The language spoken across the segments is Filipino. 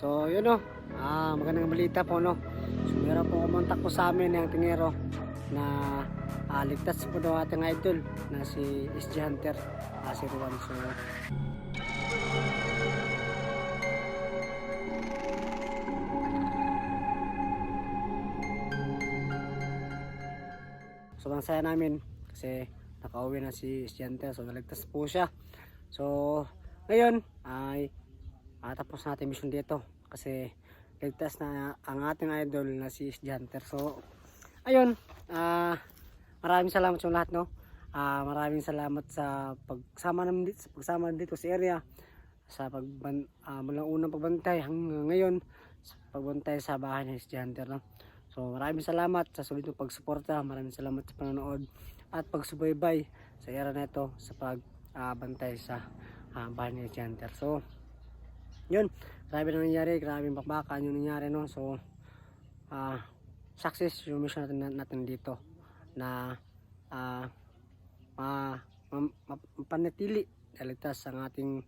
So yun no, magandang balita po no. So meron po kumontak po sa amin ng tingero na ligtas po daw ating idol na si SG Hunter, si Ruan. So masaya namin kasi nakauwi na si SG Hunter, so naligtas po siya. So ngayon ay tapos natin mission dito kasi ligtas na ang ating idol na si SG Hunter. So ayun, maraming salamat sa lahat no. Maraming salamat sa pagsama dito sa area, sa mula unang pagbantay hanggang ngayon sa pagbantay sa bahay ni SG Hunter no. So maraming salamat sa sulit ng pagsuporta, maraming salamat sa panonood at pagsubaybay sa area na ito sa pagbantay sa bahay ni SG Hunter. So yun, grabe na nangyari, grabe bakbakan yung nangyari no. So success yung mission natin dito na mapanatili naligtas ang ating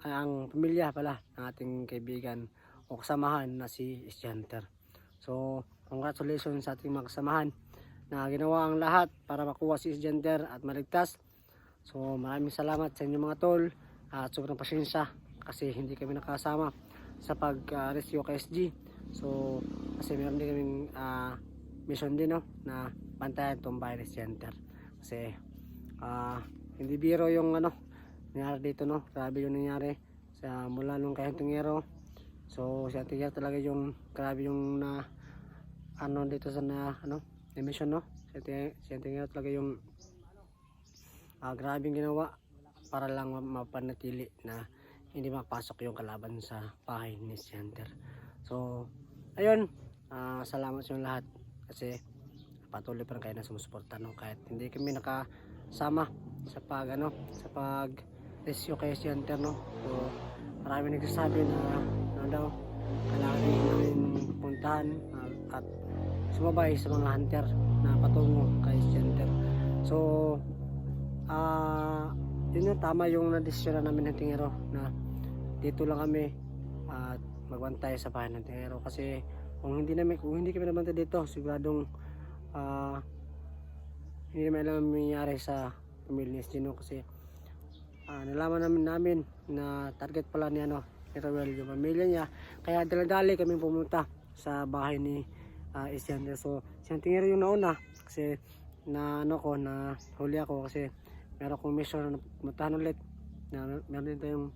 ang pamilya pala ng ating kaibigan o kasamahan na si SG Hunter. So congratulations sa ating mga kasamahan na ginawa ang lahat para makuha si SG Hunter at maligtas. So maraming salamat sa inyo mga tol at sobrang pasensya kasi hindi kami nakasama sa pag-rescue kay SG. So kasi meron din kaming mission din no, na bantayan itong bahay ni SG Hunter. Kasi hindi biro yung nangyari dito no. Grabe yung nangyari sa mula nung kay Antingero. So si Antingero talaga yung grabe yung dito sa na mission no. Si Antingero talaga yung grabe yung ginawa para lang mapanatili na hindi makapasok yung kalaban sa bahay ni SG Hunter. So ayun, salamat sa lahat kasi patuloy pa rin kayo na sumusuporta no, kahit hindi kami nakasama sa pag rescue kay SG Hunter no. So marami nagsasabi na daw kailangan namin puntahan at sumabay sa mga hunter na patungo kay SG Hunter. So yun yung tama yung na-desisyon namin ng tingero na dito lang kami at magbantay sa bahay ng tingero kasi kung hindi kami nabantay dito siguradong hindi naman alam mangyayari sa pamilya ni SG no. Kasi nalaman namin na target pala ni Roel yung pamilya niya, kaya dala-dali kami pumunta sa bahay ni SG Hunter. So si Tingero yung nauna kasi na huli ako kasi meron kong mission na pumuntahan ulit na meron din tayong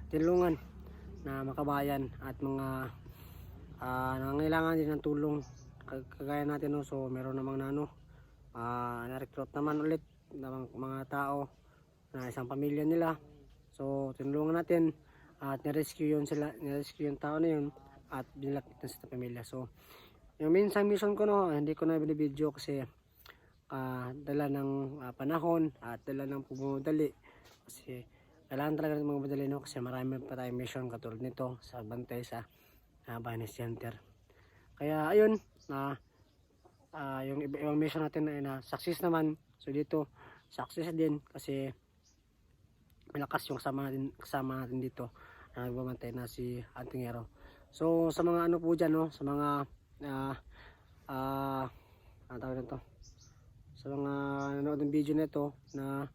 tinulungan na makabayan at mga nangangailangan din ng tulong kagaya natin no. So meron namang na-recruit naman ulit ng mga tao na isang pamilya nila. So tinulungan natin at nirescue yung tao na yun at binilakit na sa pamilya. So yung minsan mission ko no, hindi ko na binibideo kasi dala ng panahon at dala ng pagmamadali kasi kailangan talaga ng mga madali no, kasi marami pa tayong mission katulad nito sa bantay sa bahay ni SG Hunter. Kaya ayun, yung ibang mission natin ay na success naman. So dito success din kasi malakas yung kasama natin dito na nagbabantay na si Antingero. So sa mga po dyan no, sa mga tawag nito, sa mga nanonood ng video nito na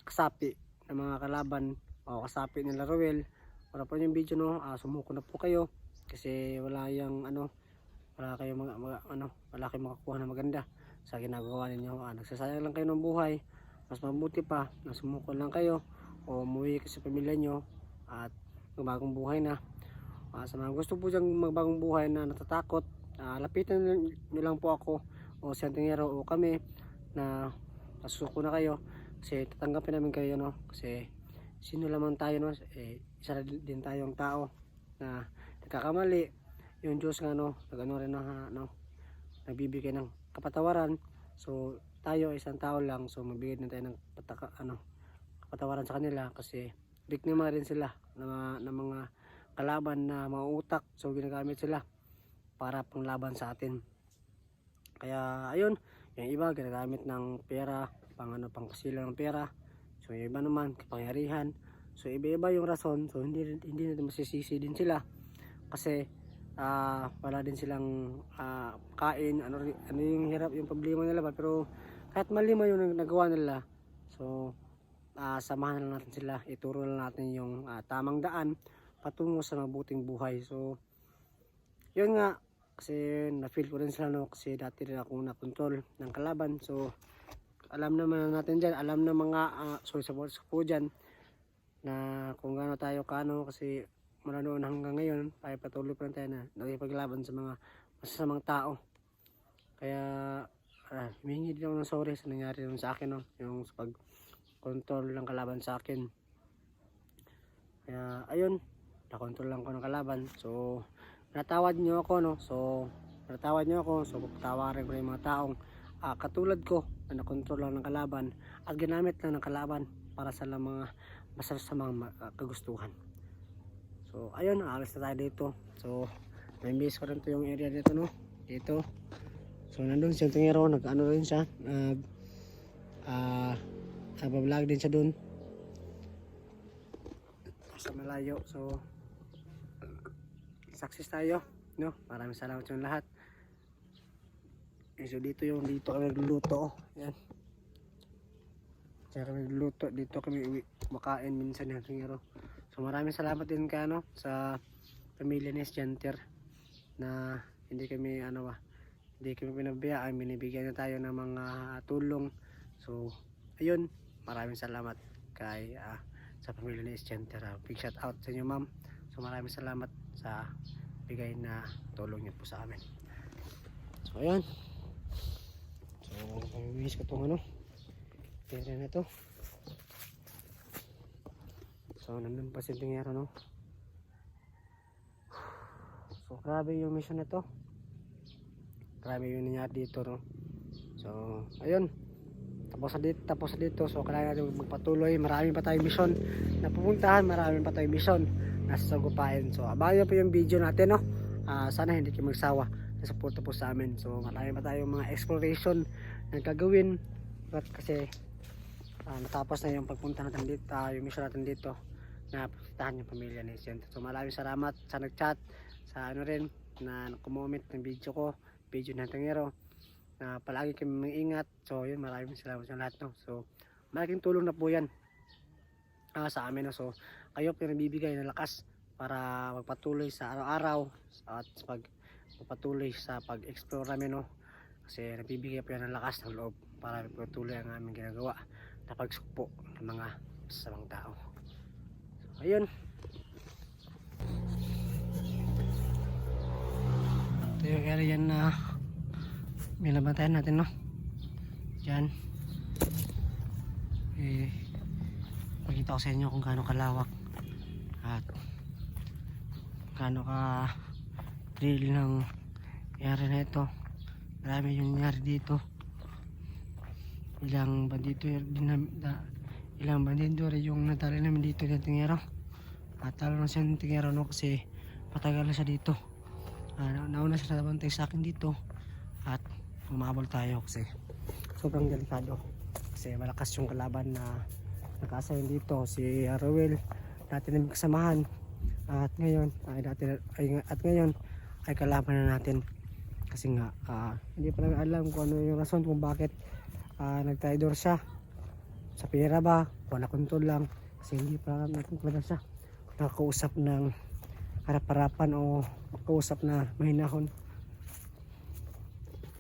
kasapi ng mga kalaban o kasapi nila Roel, para po yung video no, sumuko na po kayo kasi wala kayong wala kayong makakuha na maganda sa ginagawa ninyo. Nagsasayang lang kayo ng buhay. Mas mabuti pa na sumuko lang kayo o umuwi sa pamilya nyo at magbagong buhay na. Sa mga gusto po dyan magbagong buhay na natatakot, lapitan nyo lang po ako o si Antingero o kami na masusuko na kayo kasi tatanggapin namin kayo no. Kasi sino lamang tayo no, isa din tayong tao na nagkakamali. Yung Diyos nga nagbibigay ng kapatawaran. So tayo isang tao lang, so magbigay din tayo ng kapatawaran sa kanila kasi biktima rin sila ng mga kalaban na mga utak. So ginagamit sila para panglaban sa atin. Kaya ayun, yung iba ginagamit ng pera pang pangkasila ng pera. So yung iba naman kapangyarihan. So iba-iba yung rason, so hindi natin masisisi din sila kasi wala din silang kain, ano yung hirap, yung problema nila ba, pero kahit mali man yung nagawa nila, so samahan lang natin sila, ituro lang natin yung tamang daan patungo sa mabuting buhay. So yun nga, kasi na-feel ko rin sila, no, kasi dati rin akong na-control ng kalaban. So alam naman natin dyan, alam na mga sorry sa words po dyan, na kung gaano tayo kaano, kasi mula noon hanggang ngayon ay patuloy pa rin tayo na nakipaglaban sa mga masasamang tao. Kaya humingi din ako ng sorry sa nangyari nun sa akin, no, yung sa pag-control ng kalaban sa akin. Kaya ayun, na-control lang ko ng kalaban. So natawad nyo ako, no, so pagtawarin ko yung mga taong katulad ko na nakontrol lang ng kalaban at ginamit lang ng kalaban para sa mga masasamang kagustuhan. So ayun, aalis na tayo dito. So na-miss ko rin to yung area dito, no, dito. So nandun siya tingero, nag-ano rin siya, nag-vlog din siya dun sa malayo. So success tayo, no, maraming salamat sa lahat. So dito kami nagluluto, yan. Diyan kami nagluluto, dito kami makain minsan ng tingero. So maraming salamat din sa pamilya ni Jenter na hindi kami pinabayaan, binibigyan na tayo ng mga tulong. So ayun, maraming salamat kay sa pamilya ni Jenter. Big shout out sa inyo, ma'am. So maraming salamat sa bigay na tulong niyo po sa amin. So ayun, so miss ko itong area na to. So nandun pa si tingero, no. So grabe yung mission na to, grabe yung nangyari dito, no. So ayun, tapos na dito. So kailangan natin magpatuloy, marami pa tayong mission na pupuntahan, marami pa tayong mission nasa sagupain. So abangan po yung video natin, no. Sana hindi kayo magsawa na suporta po sa amin. So marami pa tayong mga exploration na gagawin kasi natapos na yung pagpunta natin dito, yung mission natin dito na puntahan yung pamilya ni Jenter. So maraming salamat sa nagchat, sa rin na comment ng video ng tingero, na palagi kami mag-ingat. So yun, maraming salamat sa lahat, no. So malaking tulong na po yan sa amin, no. So kayo pinabibigay ng lakas para magpatuloy sa araw-araw at magpatuloy sa pag-explore namin, no. Kasi nabibigay po yan ng lakas ng loob para patuloy ang aming ginagawa na pagsukpo ng mga masasamang tao. So ayun, ito yung area na binabantayan natin, no. Diyan pakita ko sa inyo kung gaano kalawak at gaano ka drill ng area na ito. Marami yung nangyari dito, ilang bandido rin yung natali namin dito ng tingero. At talo na siya ng tingero, no, kasi matagal na siya dito. Nauna siya nabantay sa akin dito at umabol tayo kasi sobrang delikado, kasi malakas yung kalaban na naka-assign dito, si Rowel, dati namin kasamahan, at ngayon ay kalaban na natin kasi nga hindi pa namin alam kung ano yung rason kung bakit nag-traitor siya sa pera ba, wala kontrol lang, kasi hindi pa natin talaga siya nakakausap ng harap-harapan o makausap na mahinahon.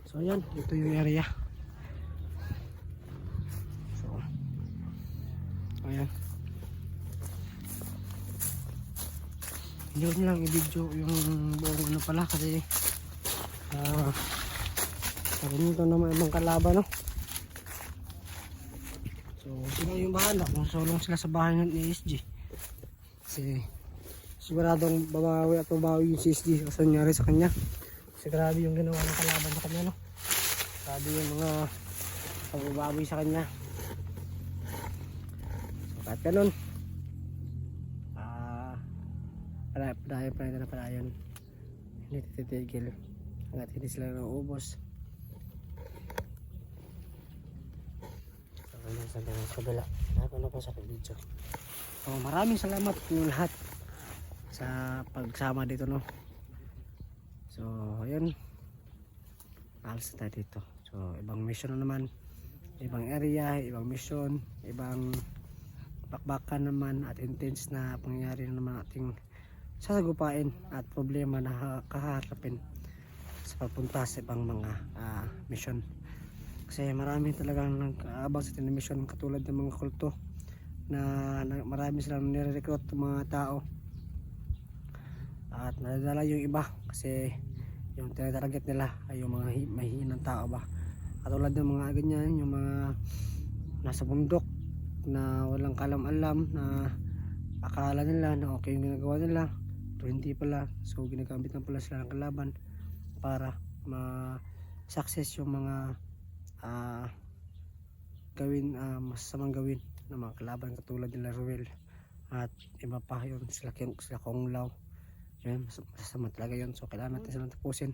So yan, ito yung area. So ayan, hindi ko lang i-video yung buong ano pala kasi nito naman ibang kalaban, no. So sila yung bahala kung solong sila sa bahay ni SG, kasi siguradong babawi at babawi yung SG kasi nangyari sa kanya. Kasi grabe yung ginawa ng kalaban sa kanya, no. Grabe yung mga pagbabawi sa kanya. So kahit ganun, padayon pa rin na padayon, hindi titigil hanggat hindi sila nauubos. So sa kabila, nakano pa sa video. So maraming salamat po lahat sa pagsama dito, no. So ayun, alas tayo dito. So ibang mission na naman, ibang area, ibang mission, ibang bakbakan naman at intense na pangyayari na naman ating sasagupain at problema na kaharapin sa pagpunta sa ibang mga mission. Kasi marami talagang nag-aabang sa ating mission, katulad ng mga kulto na marami silang nire-recruit ng mga tao at nadadala yung iba kasi yung tinatarget nila ay yung mga mahihinang tao ba, katulad ng mga ganyan, yung mga nasa bundok na walang kalam-alam, na akala nila na okay yung ginagawa nila pero hindi pala. So ginagamit na pala sila ng kalaban para ma-success yung mga masasamang gawin ng mga kalaban, katulad nila Ruel at iba pa yun, sila Kong Lao. Yun, masasama talaga yun. So kailangan natin silang tapusin.